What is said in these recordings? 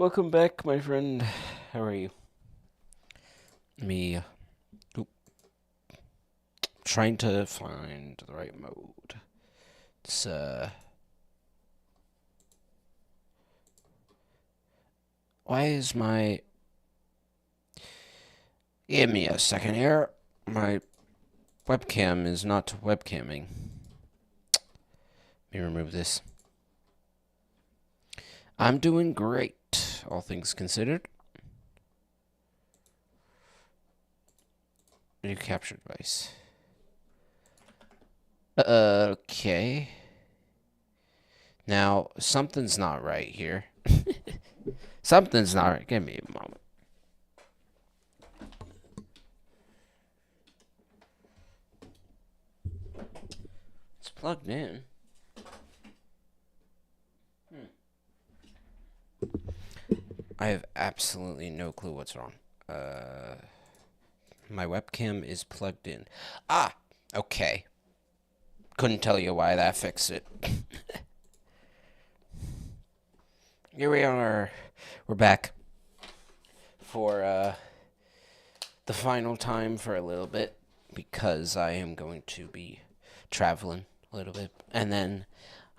welcome back, my friend. How are you? Me, trying to find the right mode. It's, why is my... Give me a second here. My webcam is not webcamming. Let me remove this. I'm doing great, all things considered. New capture device. Okay. Now, something's not right here. Something's not right. Give me a moment. It's plugged in. I have absolutely no clue what's wrong. My webcam is plugged in. Ah, okay. Couldn't tell you why that fixed it. Here we are. We're back for the final time for a little bit because I am going to be traveling a little bit, and then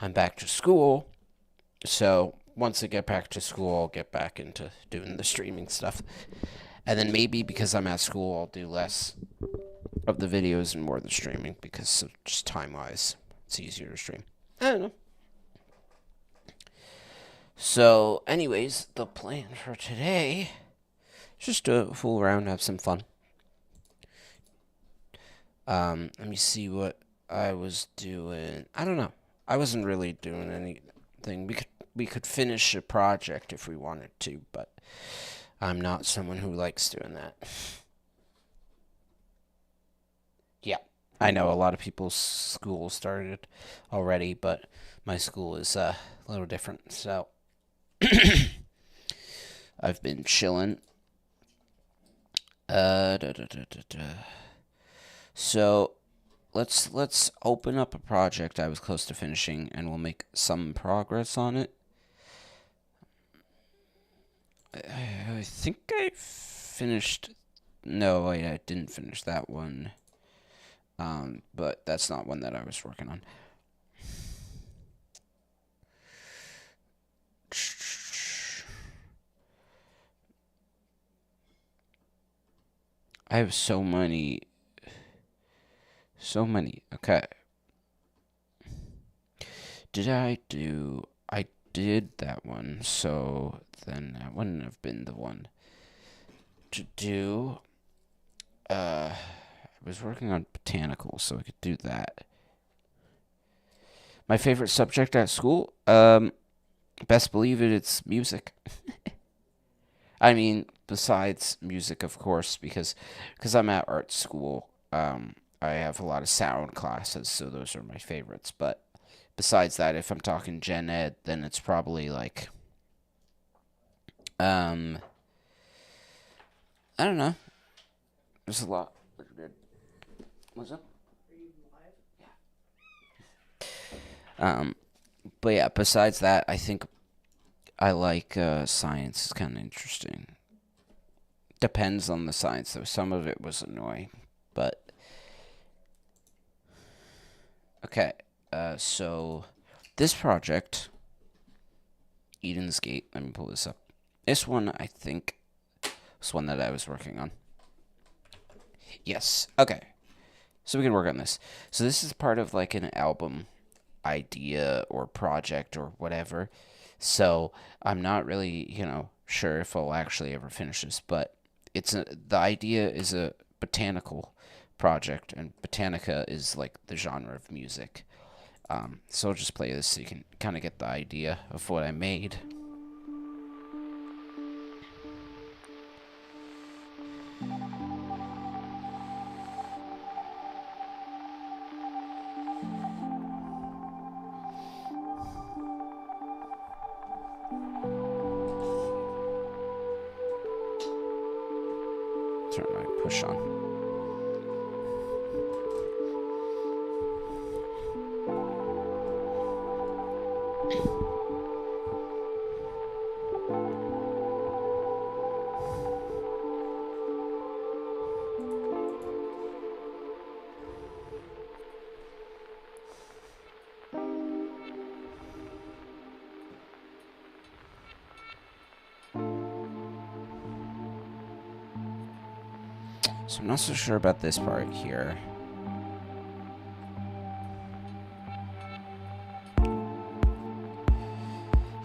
I'm back to school. So once I get back to school, I'll get back into doing the streaming stuff. And then maybe because I'm at school, I'll do less of the videos and more of the streaming because of just time-wise, it's easier to stream. I don't know. So, anyways, the plan for today is just to fool around, have some fun. Let me see what I was doing. I don't know. I wasn't really doing anything. We could finish a project if we wanted to, but I'm not someone who likes doing that. Yeah, I know a lot of people's school started already, but my school is a little different. So I've been chilling. So let's open up a project I was close to finishing, and we'll make some progress on it. I think I finished. No, wait, I didn't finish that one. But that's not one that I was working on. I have so many. Okay. I did that one, so then that wouldn't have been the one to do. I was working on botanical, so I could do that. My favorite subject at school? Best believe it, it's music. I mean, besides music, of course, because I'm at art school, I have a lot of sound classes, so those are my favorites. But besides that, if I'm talking gen ed, then it's probably like, I don't know. There's a lot. What's up? Yeah. But yeah, besides that, I think I like science. It's kind of interesting. Depends on the science, though. Some of it was annoying, but okay. So this project, Eden's Gate. Let me pull this up. This one, I think, was one that I was working on. Yes. Okay. So we can work on this. So this is part of like an album idea or project or whatever. So I'm not really, sure if I'll actually ever finish this, but the idea is a botanical project, and botanica is like the genre of music. So I'll just play this so you can kind of get the idea of what I made. Turn my push on. So I'm not so sure about this part here.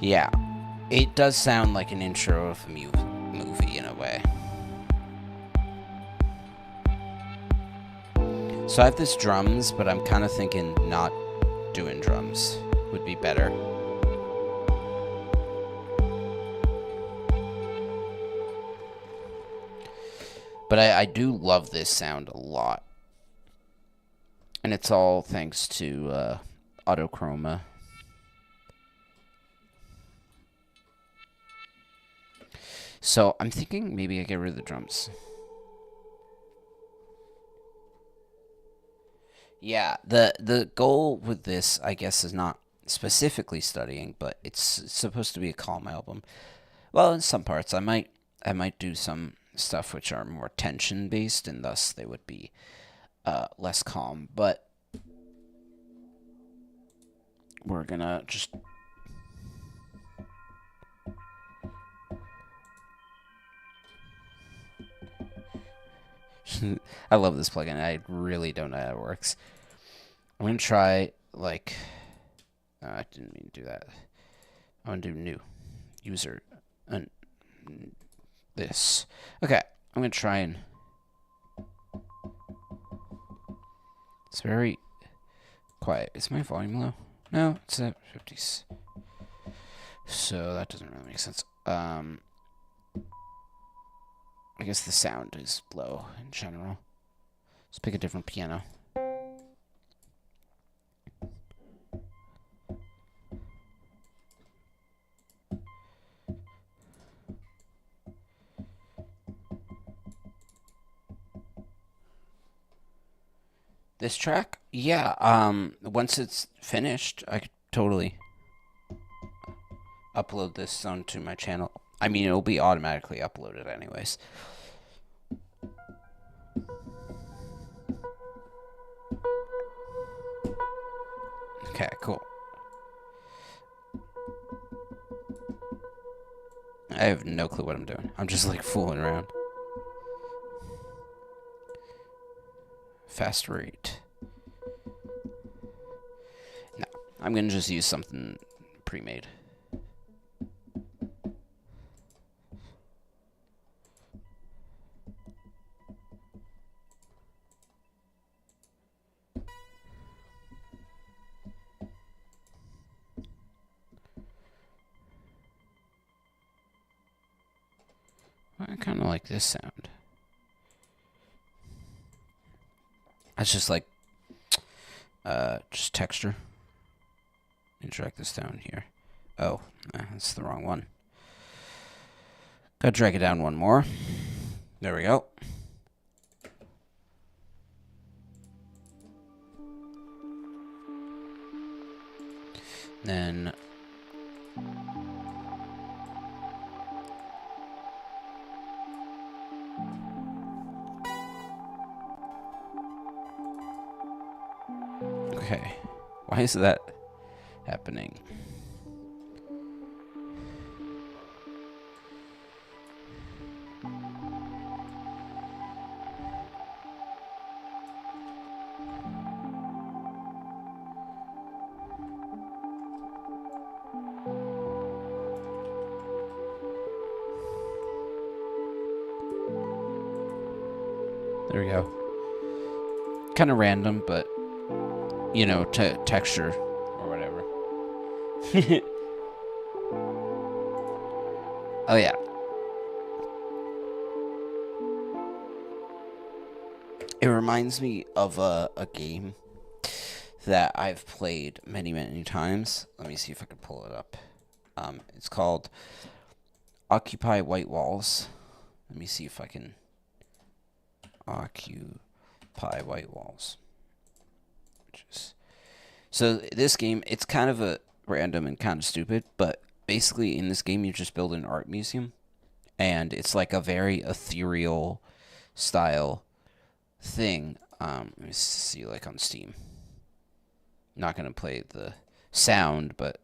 Yeah, it does sound like an intro of a movie in a way. So I have this drums, but I'm kind of thinking not doing drums would be better. But I do love this sound a lot. And it's all thanks to Autochroma. So I'm thinking maybe I get rid of the drums. Yeah, the goal with this, I guess, is not specifically studying, but it's supposed to be a calm album. Well, in some parts, I might do some stuff which are more tension based, and thus they would be less calm. But we're gonna just I love this plugin. I really don't know how it works. I'm gonna try like I didn't mean to do that. I'm gonna do new user and this. Okay, I'm gonna try and it's very quiet. Is my volume low? No, it's at 50s. So that doesn't really make sense. I guess the sound is low in general. Let's pick a different piano. This track? Yeah, once it's finished, I could totally upload this onto my channel. I mean, it'll be automatically uploaded anyways. Okay, cool. I have no clue what I'm doing. I'm just like fooling around. Fast rate. No, I'm gonna just use something pre-made. I kind of like this sound. That's just like, just texture. Let me drag this down here. Oh, that's the wrong one. Gotta drag it down one more. There we go. Then okay, why is that happening? There we go. Kind of random, but you know, texture or whatever. Oh yeah. It reminds me of a game that I've played many, many times. Let me see if I can pull it up. It's called Occupy White Walls. Let me see if I can Occupy White Walls. So this game, it's kind of a random and kind of stupid, but basically in this game you just build an art museum, and it's like a very ethereal style thing. Let me see, like on Steam. Not gonna play the sound, but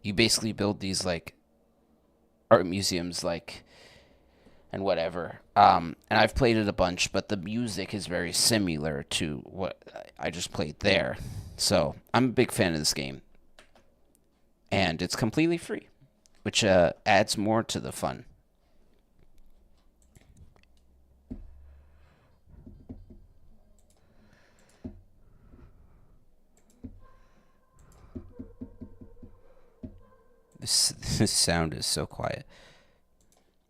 you basically build these like art museums, like, and whatever. And I've played it a bunch, but the music is very similar to what I just played there. So I'm a big fan of this game, and it's completely free, which adds more to the fun. This sound is so quiet.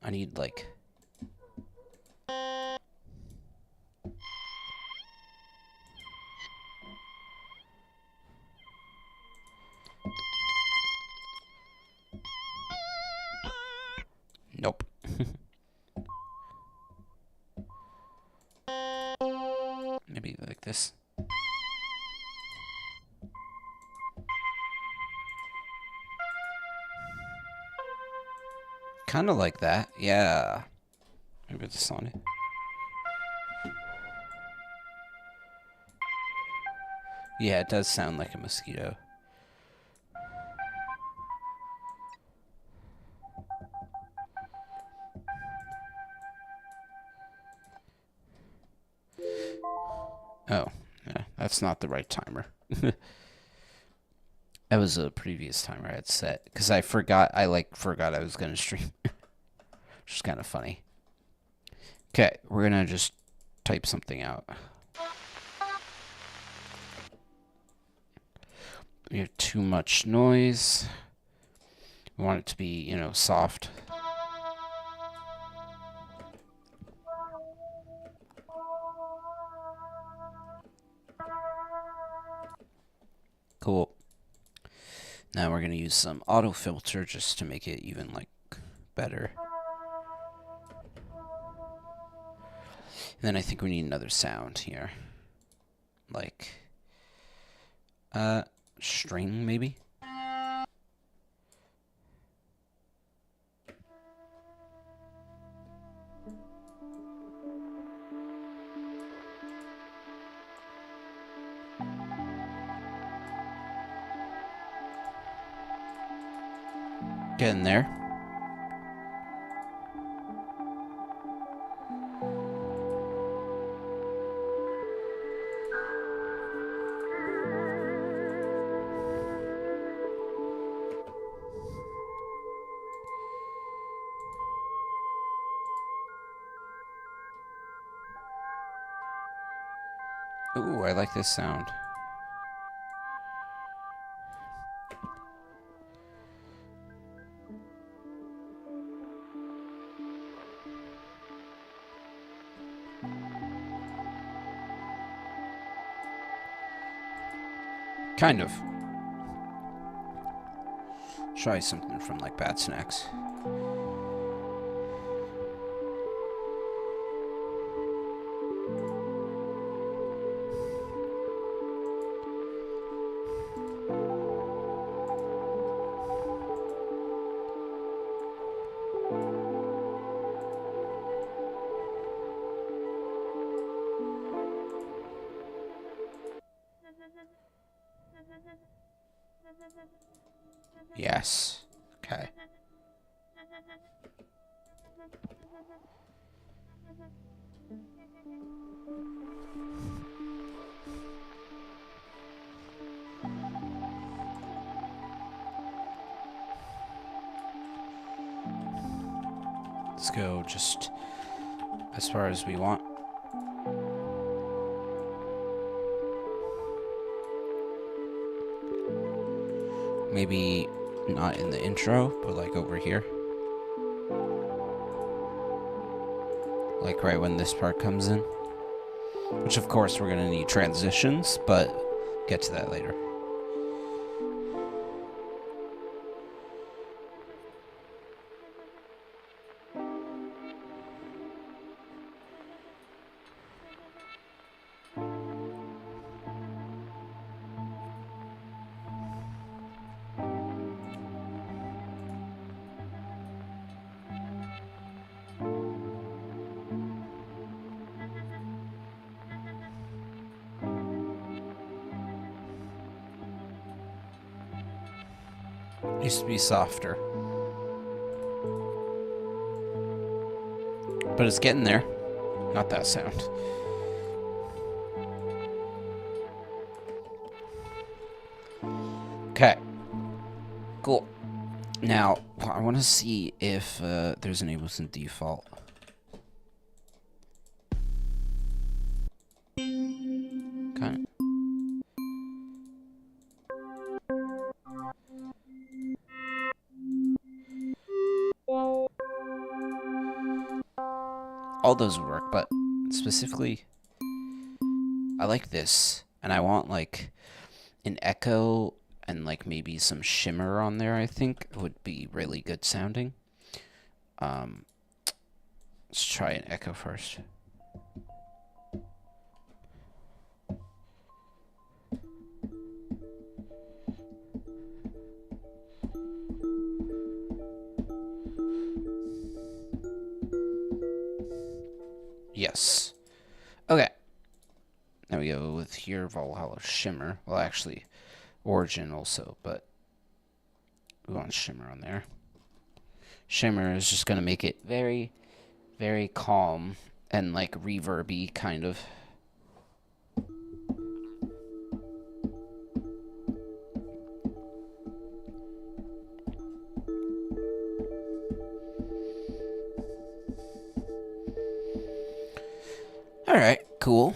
I need like. Nope. Maybe like this. Kind of like that, yeah. Maybe it's on it. Yeah, it does sound like a mosquito. Oh, yeah, that's not the right timer. That was a previous timer I had set because I forgot. Forgot I was gonna stream, which is kind of funny. Okay, we're gonna just type something out. We have too much noise. We want it to be, soft. Cool. Now we're gonna use some auto filter just to make it even better. And then I think we need another sound here. String maybe? Getting there. Ooh, I like this sound. Kind of. Try something from Bad Snacks. Yes. Okay. Let's go just as far as we want. Maybe not in the intro, but over here. Right when this part comes in. Which of course we're gonna need transitions, but get to that later. Used to be softer. But it's getting there. Not that sound. Okay. Cool. Now, I want to see if there's an Ableton default. Kind of. All those would work, but specifically, I like this, and I want like an echo and like maybe some shimmer on there. I think would be really good sounding. Let's try an echo first. Yes. Okay. Now we go with here, Valhalla Shimmer. Well, actually, Origin also, but we want Shimmer on there. Shimmer is just going to make it very, very calm and like reverby kind of. Alright, cool.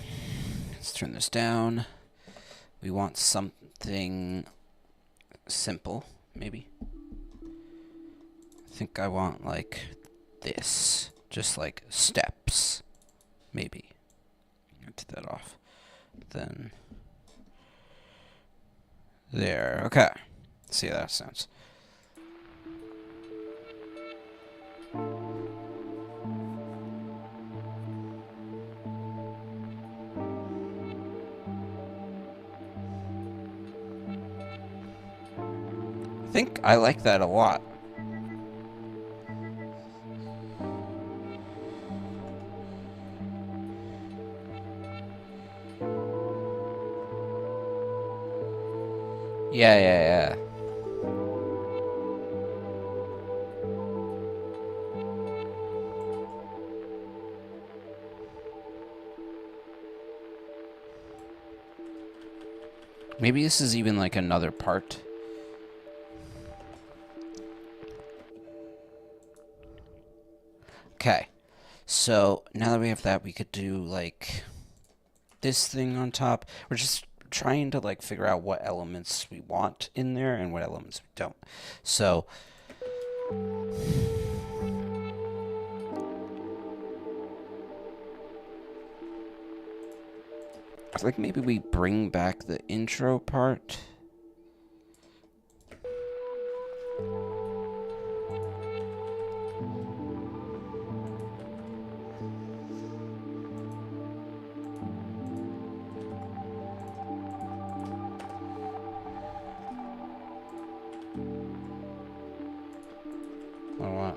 Let's turn this down. We want something simple, maybe. I think I want like this. Just like steps, maybe. Take that off. Then there. Okay. Let's see how that sounds. I think I like that a lot. Yeah. Maybe this is even like another part. Okay. So now that we have that, we could do like this thing on top. We're just trying to like figure out what elements we want in there and what elements we don't. So I think maybe we bring back the intro part.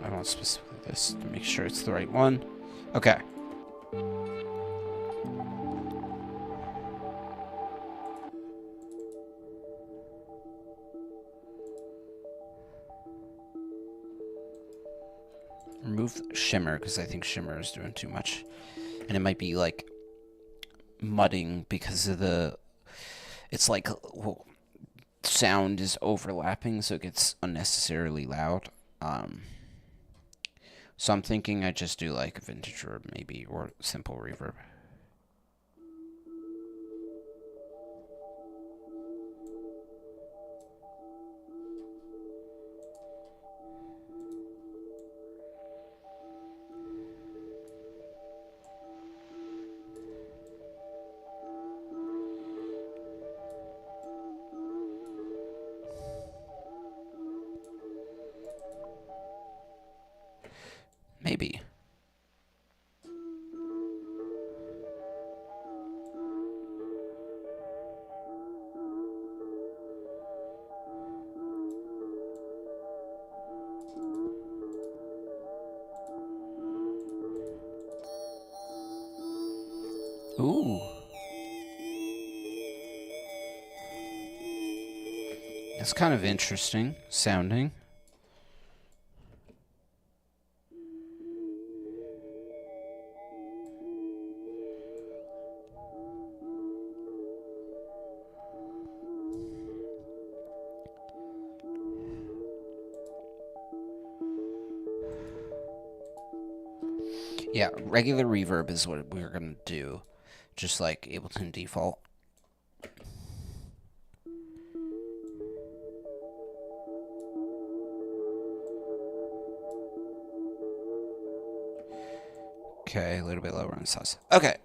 I want specifically this to make sure it's the right one. Okay. Remove shimmer because I think shimmer is doing too much. And it might be like mudding because of the... It's like sound is overlapping, so it gets unnecessarily loud. So I'm thinking I just do like vintage reverb maybe, or simple reverb. Maybe. Ooh. It's kind of interesting sounding. Yeah, regular reverb is what we're gonna do, just like Ableton default. Okay, a little bit lower on sus. Okay,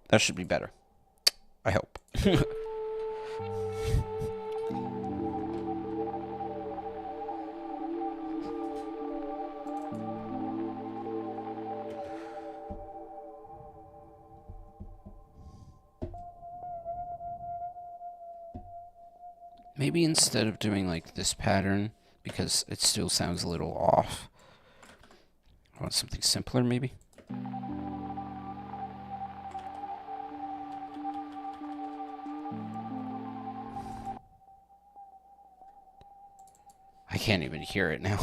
that should be better. I hope. Maybe instead of doing like this pattern, because it still sounds a little off, I want something simpler maybe. I can't even hear it now.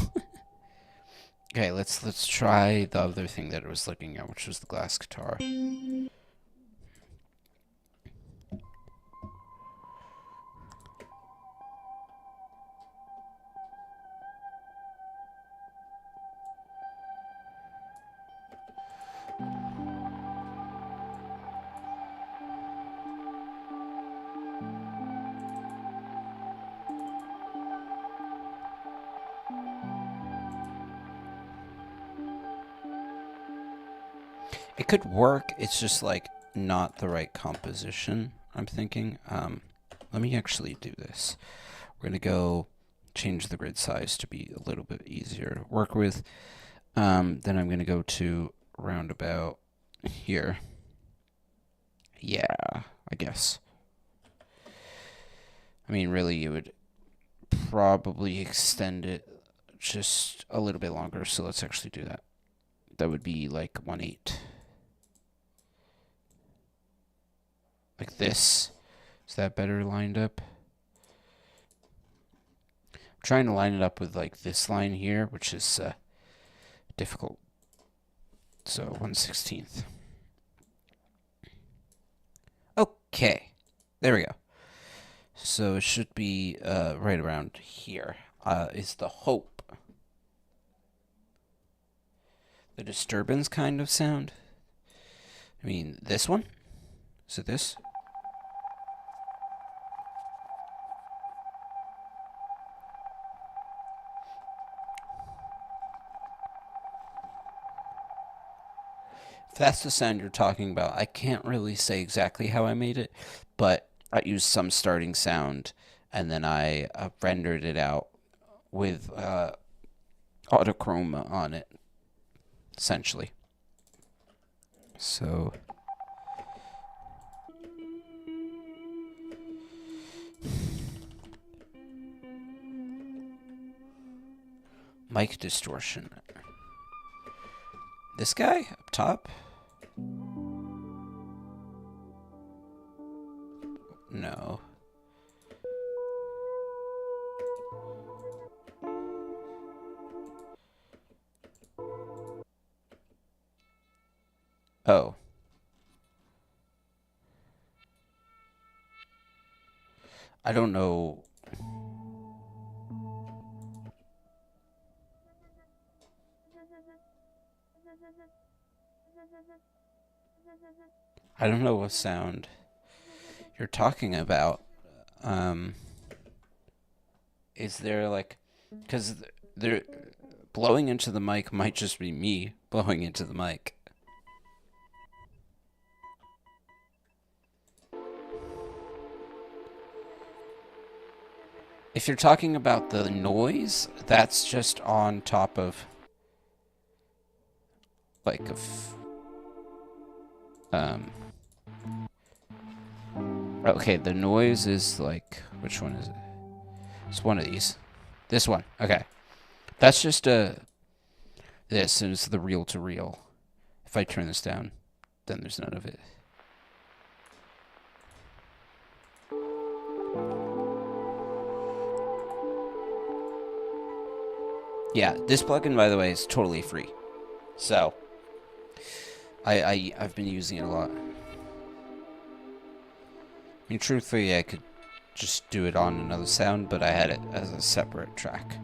Okay, let's try the other thing that I was looking at, which was the glass guitar. It could work, it's just like not the right composition, I'm thinking. Let me actually do this. We're gonna go change the grid size to be a little bit easier to work with. Then I'm gonna go to roundabout here. Yeah, I guess. I mean, really, you would probably extend it just a little bit longer, so let's actually do that. That would be like 1/8. Like this. Is that better lined up? I'm trying to line it up with like this line here, which is difficult. So 1/16. Okay. There we go. So it should be right around here. Is the hope. The disturbance kind of sound. I mean, this one? Is it this? If that's the sound you're talking about, I can't really say exactly how I made it, but I used some starting sound and then I rendered it out with autochrome on it, essentially. So mic distortion. This guy up top? No. Oh. I don't know. I don't know what sound you're talking about. Is there like, because they're blowing into the mic might just be me blowing into the mic. If you're talking about the noise, that's just on top of like okay, the noise is like, which one is it? It's one of these. This one. Okay. That's just this, and it's the reel to reel. If I turn this down, then there's none of it. Yeah, this plugin, by the way, is totally free. So, I've been using it a lot. I mean, truthfully, I could just do it on another sound, but I had it as a separate track.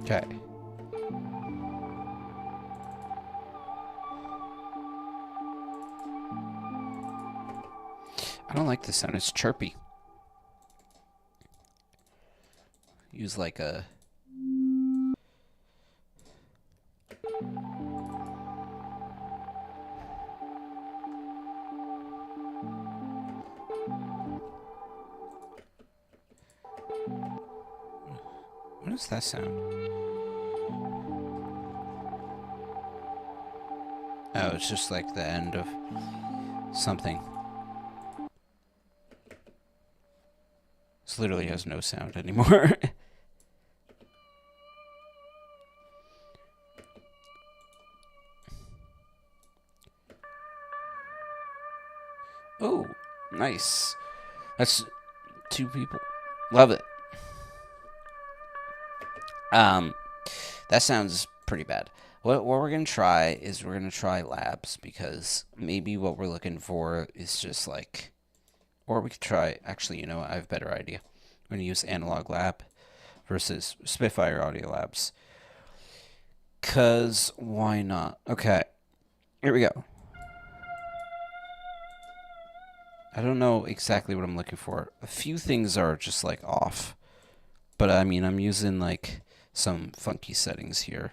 Okay. I don't like this sound. It's chirpy. Use like a... What is that sound? Oh, it's just like the end of something. This literally has no sound anymore. Oh, nice. That's 2 people. Love it. That sounds pretty bad. What we're going to try is we're going to try labs, because maybe what we're looking for is just like... Or we could try... Actually, you know what? I have a better idea. I'm going to use Analog Lab versus Spitfire Audio Labs. Because why not? Okay. Here we go. I don't know exactly what I'm looking for. A few things are just like off. But I mean, I'm using like some funky settings here.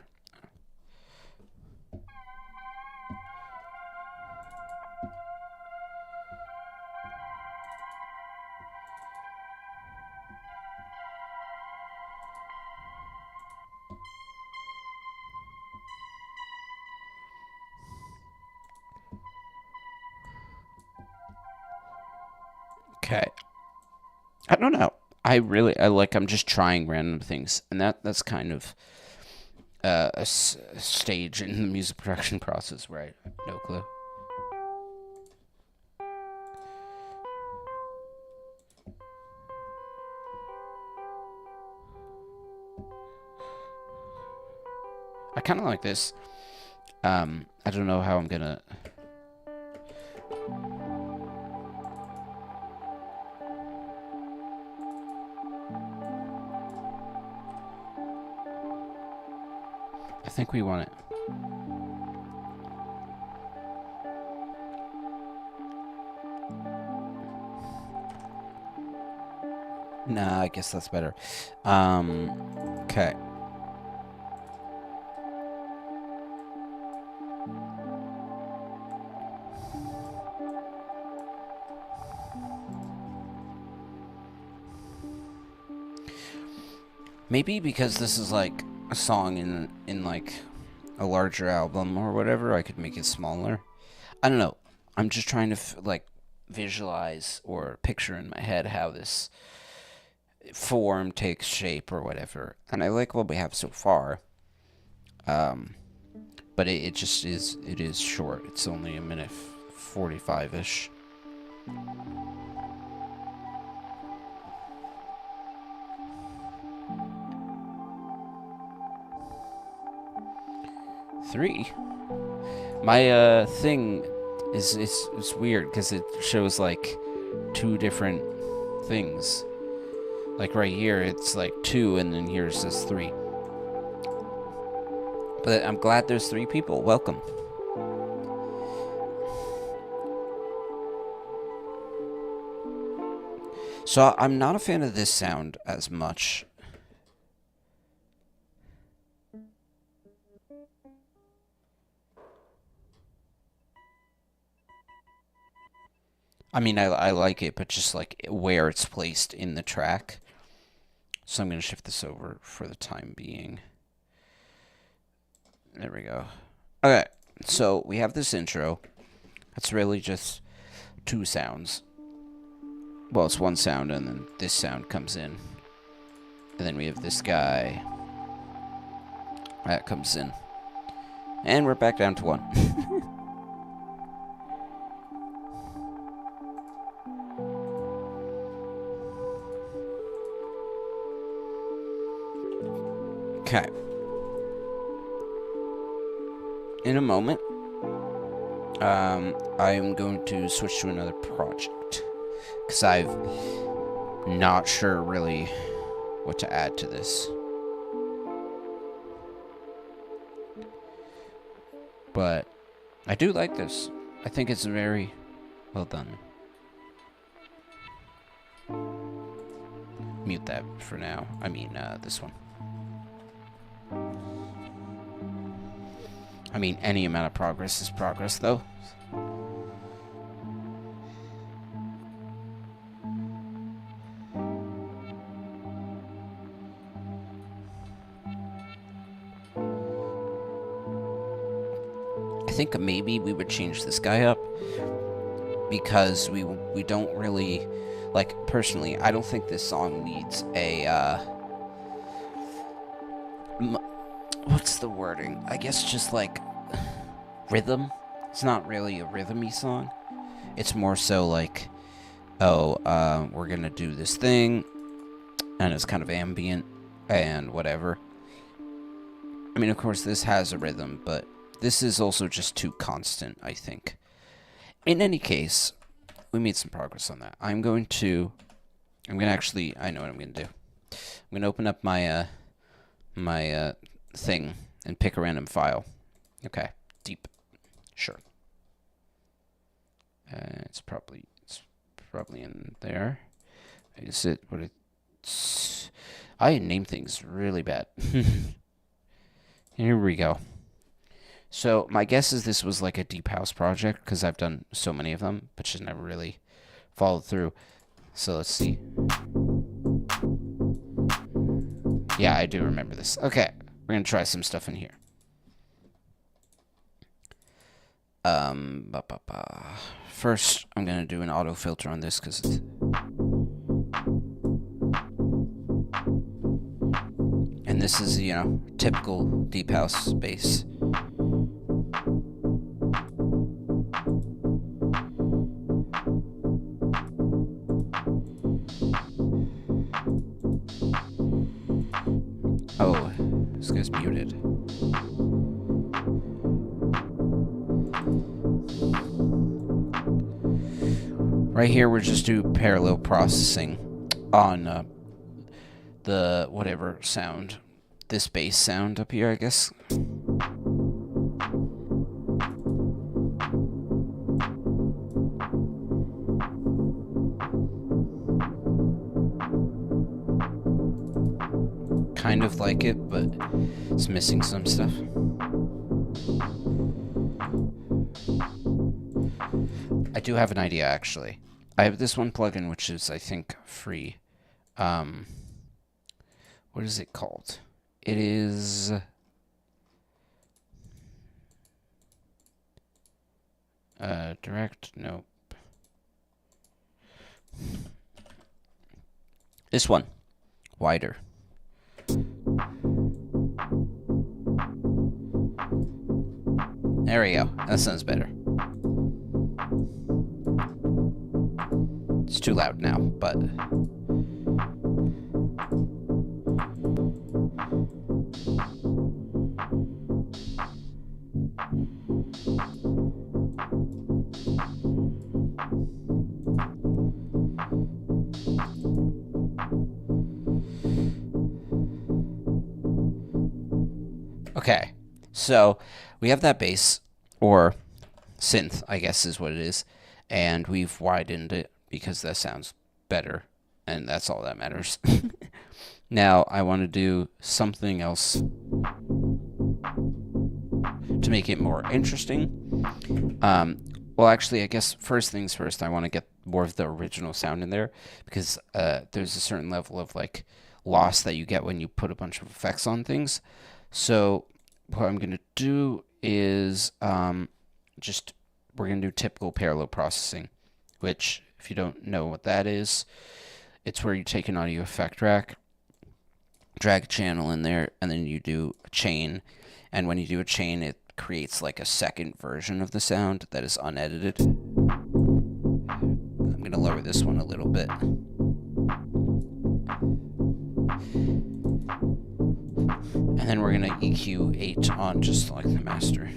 Okay. I don't know. I'm just trying random things, and that's kind of a stage in the music production process where I have no clue. I kind of like this. I don't know how I'm gonna... I think we want it. Nah, I guess that's better. Okay. Maybe because this is like a song in like a larger album or whatever, I could make it smaller. I don't know. I'm just trying to like visualize or picture in my head how this form takes shape or whatever. And I like what we have so far. But it just is, it is short. It's only a minute 45-ish. Three. My thing is weird because it shows like 2 different things. Like right here, it's like 2, and then here it says 3. But I'm glad there's 3 people. Welcome. So I'm not a fan of this sound as much. I mean, I like it, but just like where it's placed in the track. So I'm going to shift this over for the time being. There we go. Okay, so we have this intro. It's really just 2 sounds. Well, it's 1 sound, and then this sound comes in. And then we have this guy. That comes in. And we're back down to 1. Okay. In a moment, I am going to switch to another project, because I'm not sure really what to add to this. But I do like this. I think it's very well done. Mute that for now. I mean, this one. I mean, any amount of progress is progress, though. I think maybe we would change this guy up because we don't really, like, personally, I don't think this song needs a, what's the wording? I guess just, like, rhythm. It's not really a rhythmy song. It's more so like, oh, we're gonna do this thing, and it's kind of ambient and whatever. I mean, of course, this has a rhythm, but this is also just too constant, I think. In any case, we made some progress on that. I'm gonna actually, I know what I'm gonna do. I'm gonna open up my, thing and pick a random file. Okay, deep. Sure. It's probably in there. Is it what it's? I name things really bad. Here we go. So my guess is this was like a deep house project because I've done so many of them, but just never really followed through. So let's see. Yeah, I do remember this. Okay, we're gonna try some stuff in here. First, I'm gonna do an auto filter on this because it's... And this is, you know, typical deep house bass. Oh, this guy's muted. Right here, we're just doing parallel processing on the whatever sound. This bass sound up here, I guess. Kind of like it, but it's missing some stuff. I do have an idea, actually. I have this one plugin, which is, I think, free. What is it called? It is... direct? Nope. This one. Wider. There we go. That sounds better. It's too loud now, but... Okay, so we have that bass, or synth, I guess is what it is, and we've widened it because that sounds better, and that's all that matters. Now, I want to do something else to make it more interesting. Well, actually, I guess first things first, I want to get more of the original sound in there, because there's a certain level of, like, loss that you get when you put a bunch of effects on things. So what I'm going to do is we're going to do typical parallel processing, which, if you don't know what that is, it's where you take an audio effect rack, drag a channel in there, and then you do a chain. And when you do a chain, it creates like a second version of the sound that is unedited. I'm going to lower this one a little bit. And then we're going to EQ 8 on just like the master.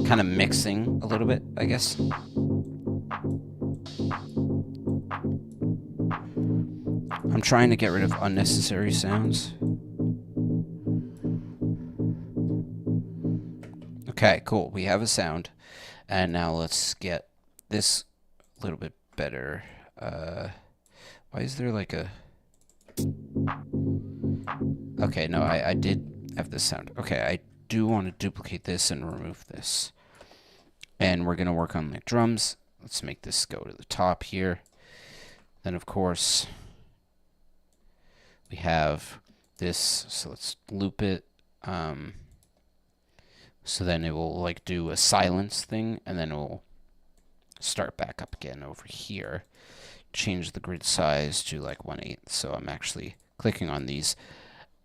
Kind of mixing a little bit, I guess. I'm trying to get rid of unnecessary sounds. Okay, cool. We have a sound. And now let's get this a little bit better. Why is there like a... Okay, no, I did have this sound. Okay, I do want to duplicate this and remove this. And we're going to work on the drums. Let's make this go to the top here. Then, of course, we have this. So let's loop it. So then it will like do a silence thing, and then it will start back up again over here. Change the grid size to like 1/8. So I'm actually clicking on these.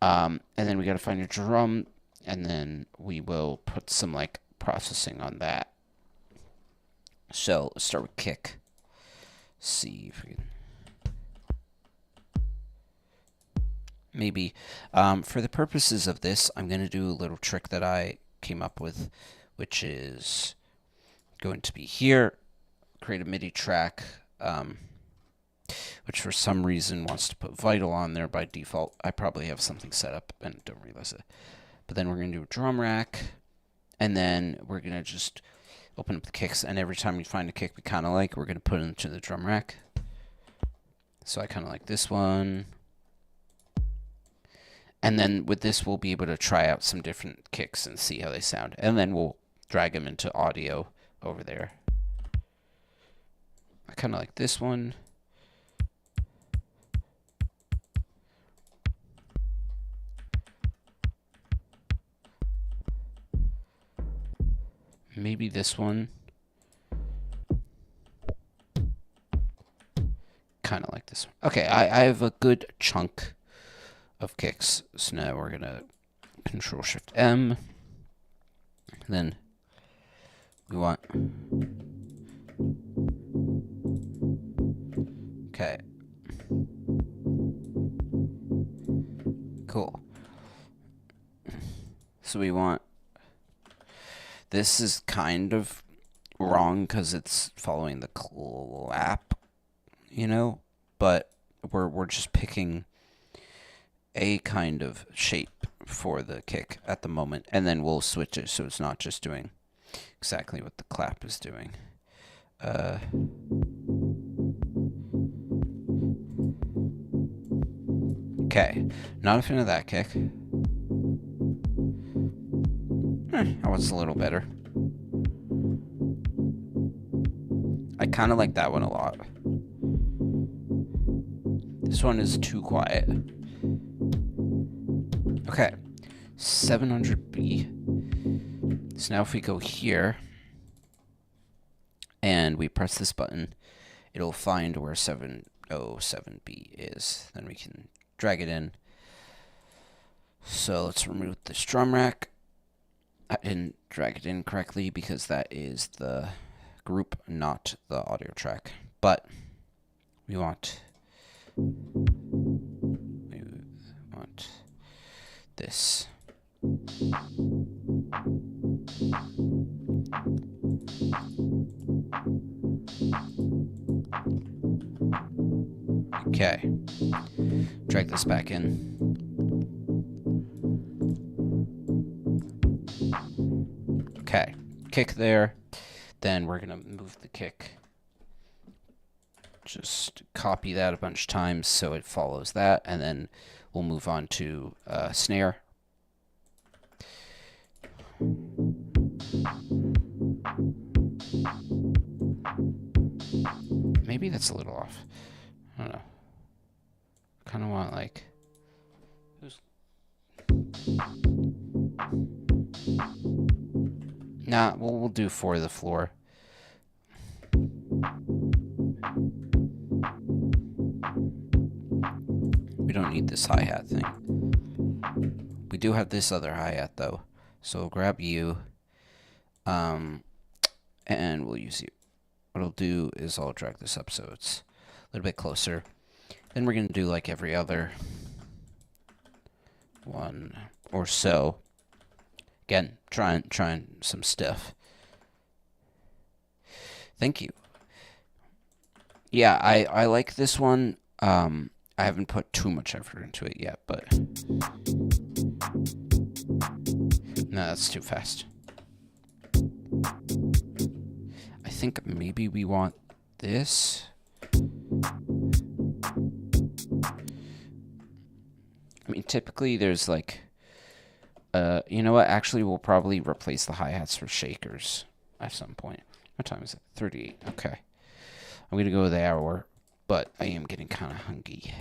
And then we got to find a drum, and then we will put some like processing on that. So let's start with kick. See if we can maybe for the purposes of this, I'm going to do a little trick that I came up with, which is going to be here, create a MIDI track, which for some reason wants to put Vital on there by default. I probably have something set up and don't realize it. But then we're going to do a drum rack, and then we're going to just open up the kicks, and every time we find a kick we kind of like, we're going to put it into the drum rack. So I kind of like this one. And then with this, we'll be able to try out some different kicks and see how they sound. And then we'll drag them into audio over there. I kind of like this one. Maybe this one. Kind of like this one. Okay, I have a good chunk of kicks. So now we're going to Control-Shift-M. Then we want... Okay. Cool. So we want... This is kind of wrong because it's following the clap, you know? But we're just picking a kind of shape for the kick at the moment, and then we'll switch it so it's not just doing exactly what the clap is doing. Okay, not a fan of that kick. That was a little better. I kind of like that one a lot. This one is too quiet. Okay, 700B. So now if we go here and we press this button, it'll find where 707B is. Then we can drag it in. So let's remove this drum rack. I didn't drag it in correctly because that is the group, not the audio track. But we want this. Okay. Drag this back in. Okay. Kick there. Then we're going to move the kick. Just copy that a bunch of times so it follows that, and then we'll move on to snare. Maybe that's a little off. I don't know. Kind of want like... Nah, we'll do 4 to the floor. We don't need this hi-hat thing. We do have this other hi-hat though. So we'll grab you. And we'll use you. What I'll do is I'll drag this up so it's a little bit closer. Then we're going to do like every other one or so. Again, trying some stuff. Thank you. Yeah, I like this one. I haven't put too much effort into it yet, but no, that's too fast. I think maybe we want this. I mean, typically there's like, you know what? Actually, we'll probably replace the hi-hats with shakers at some point. What time is it? 38. Okay. I'm going to go with the hour, but I am getting kind of hungry.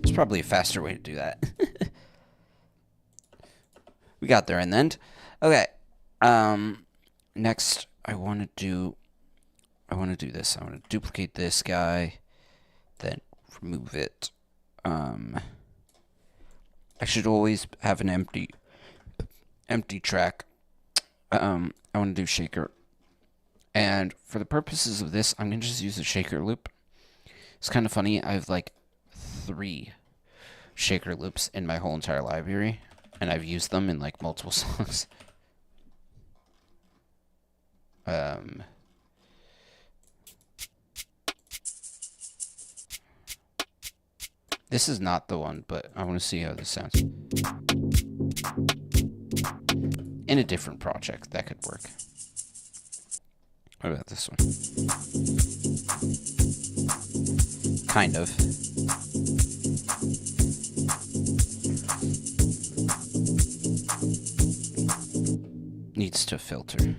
It's probably a faster way to do that. We got there in the end. Okay. Next, I want to do this. I want to duplicate this guy, then remove it. I should always have an empty track. I want to do shaker. And for the purposes of this, I'm going to just use a shaker loop. It's kind of funny. I have like 3 shaker loops in my whole entire library, and I've used them in like multiple songs. This is not the one, but I want to see how this sounds. In a different project, that could work. What about this one? Kind of. Needs to filter.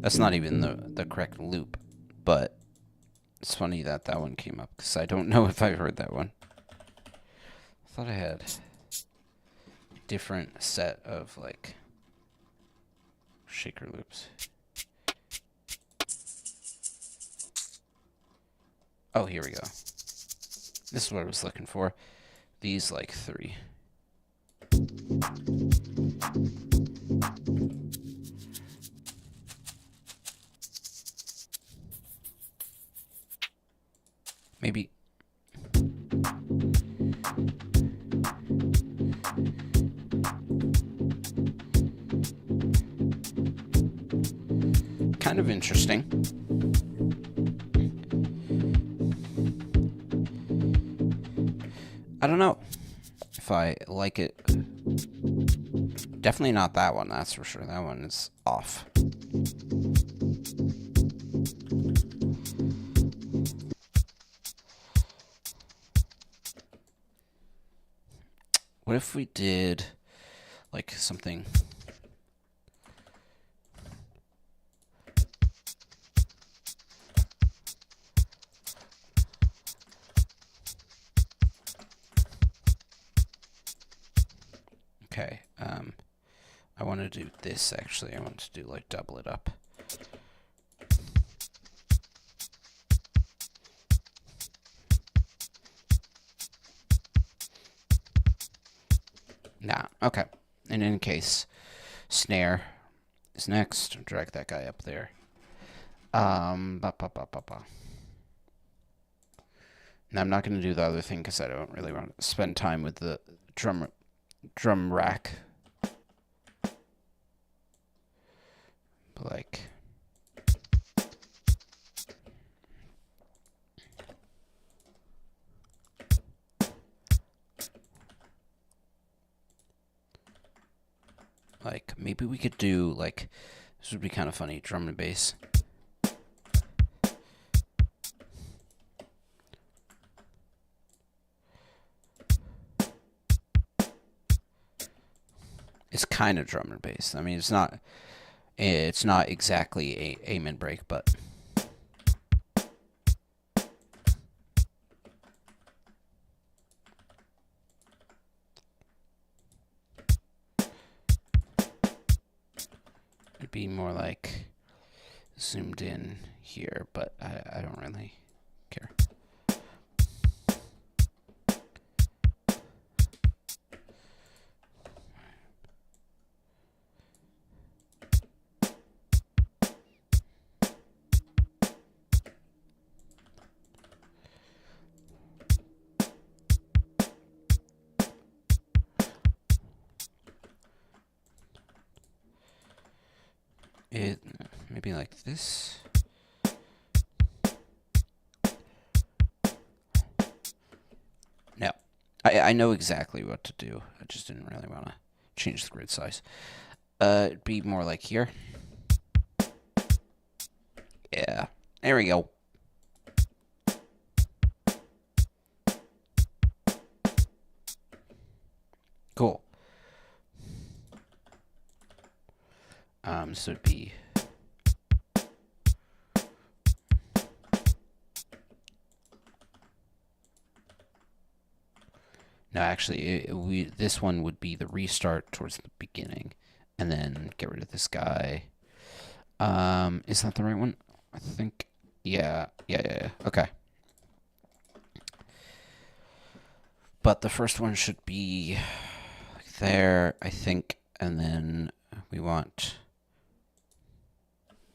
That's not even the correct loop, but it's funny that that one came up, because I don't know if I heard that one. I thought I had a different set of, like, shaker loops. Oh, here we go. This is what I was looking for. These, like, 3. Maybe. Kind of interesting. I don't know if I like it. Definitely not that one, that's for sure. That one is off. What if we did like something? Okay, I want to do this actually. I want to do like double it up. Nah, okay. In any case, snare is next. Drag that guy up there. Now I'm not going to do the other thing because I don't really want to spend time with the drum rack. Like, maybe we could do like, this would be kind of funny, drum and bass. It's kind of drum and bass. I mean, it's not exactly a aim and break, but it'd be more like zoomed in here, but I don't really care. it maybe like this. No, I know exactly what to do. I just didn't really want to change the grid size. It'd be more like here. Yeah, there we go. Cool. So it'd be no, actually, this one would be the restart towards the beginning, and then get rid of this guy. Is that the right one? I think. Yeah. Okay. But the first one should be like there, I think, and then we want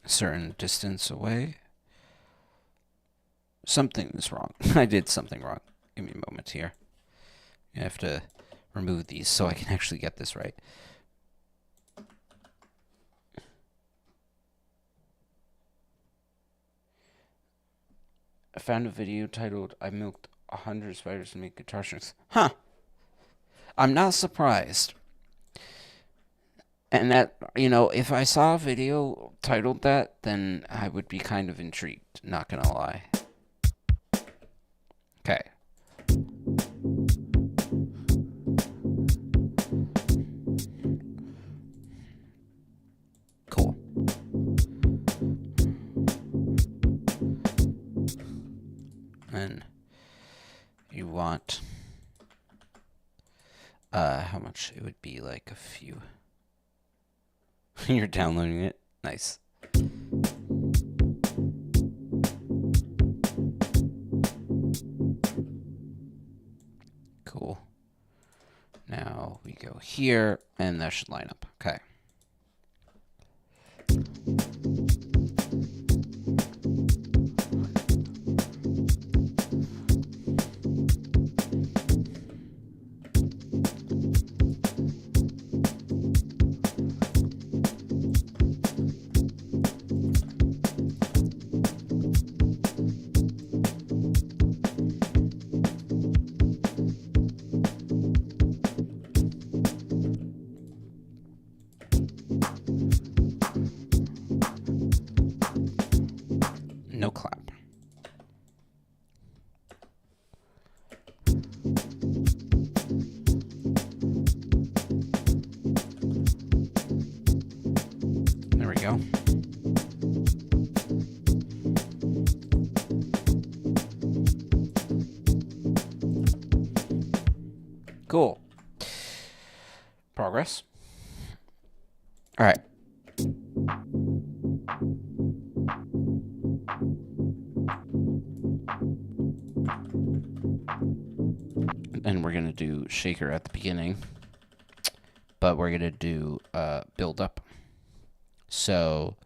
a certain distance away. Something is wrong. I did something wrong. Give me a moment here. I have to remove these so I can actually get this right. I found a video titled, "I milked 100 spiders to make guitar strings." Huh. I'm not surprised. And that, if I saw a video titled that, then I would be kind of intrigued, not gonna lie. Okay. Cool. And you want how much? It would be like a few. You're downloading it? Nice. Cool. Now we go here, and that should line up. Okay. No clap. There we go. Cool. Progress. All right. And we're going to do shaker at the beginning, but we're going to do build up. So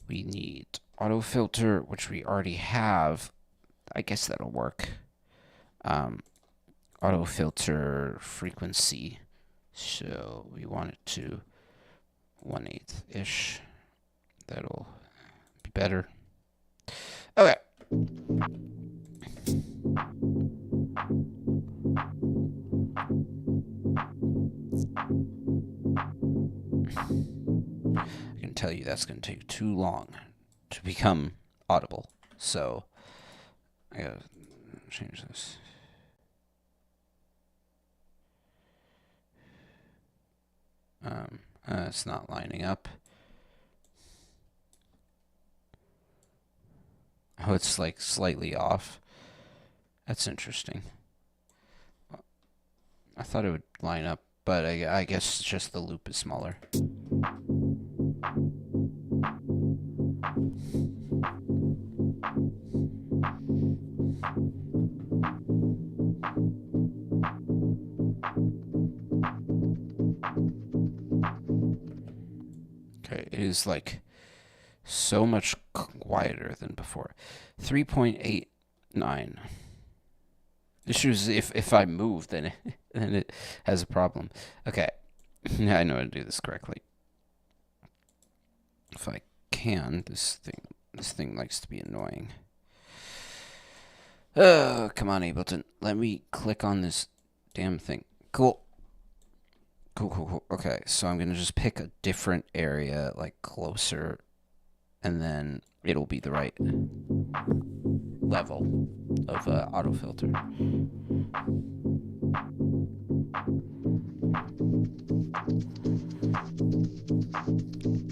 we need auto filter, which we already have. I guess that'll work. Auto filter frequency. So we want it to 1/8-ish. That'll be better. Okay. I can tell you that's going to take too long to become audible. So I gotta change this. It's not lining up. Oh, it's like slightly off. That's interesting. I thought it would line up, but I guess it's just the loop is smaller. Okay, it is like so much quieter than before. 3.89. Issue is if I move, then it has a problem. Okay, yeah, I know how to do this correctly. if I can. This thing likes to be annoying. Oh, come on, Ableton. Let me click on this damn thing. Cool. Cool. Okay, so I'm gonna just pick a different area, like closer, and then it'll be the right level of autofilter.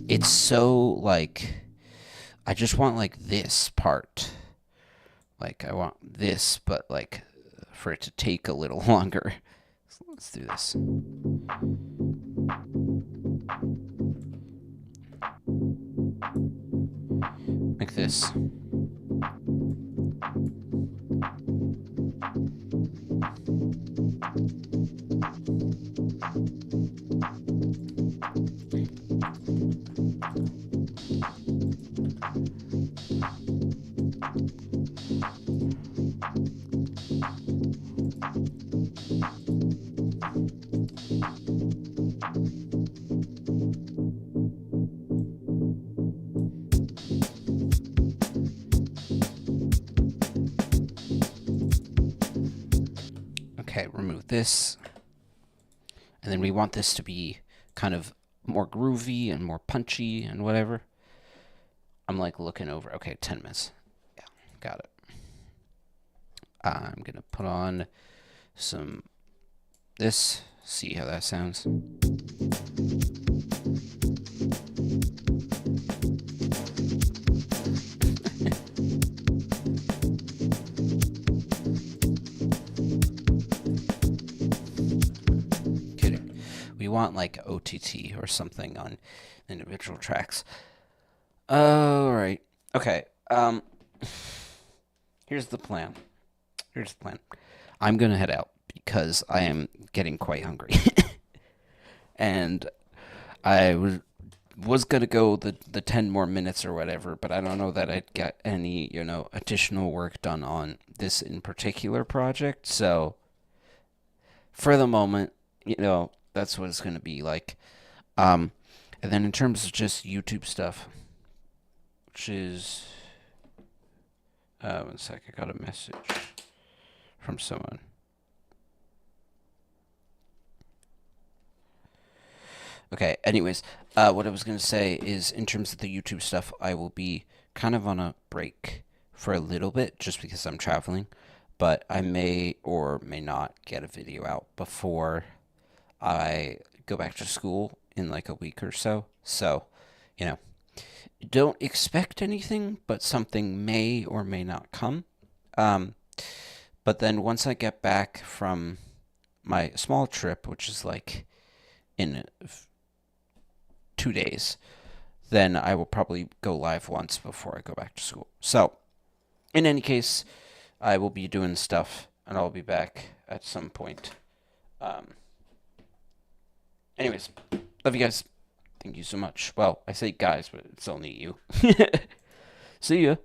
It's so, like, I just want, like, this part. Like, I want this, but, like, for it to take a little longer. So let's do this. Like this. Okay, remove this. And then we want this to be kind of more groovy and more punchy and whatever. I'm like looking over. Okay, 10 minutes. Yeah, got it. I'm going to put on some this. See how that sounds. We want like OTT or something on individual tracks. Alright. Okay. Here's the plan. I'm gonna head out because I am getting quite hungry. And I was gonna go the 10 more minutes or whatever, but I don't know that I'd get any, additional work done on this in particular project. So for the moment, that's what it's going to be like. And then in terms of just YouTube stuff, which is, one sec, I got a message from someone. Okay, anyways, what I was going to say is in terms of the YouTube stuff, I will be kind of on a break for a little bit just because I'm traveling, but I may or may not get a video out before I go back to school in like a week or so. So, don't expect anything, but something may or may not come. But then once I get back from my small trip, which is like in 2 days, then I will probably go live once before I go back to school. So, in any case, I will be doing stuff, and I'll be back at some point. Anyways, love you guys. Thank you so much. Well, I say guys, but it's only you. See ya.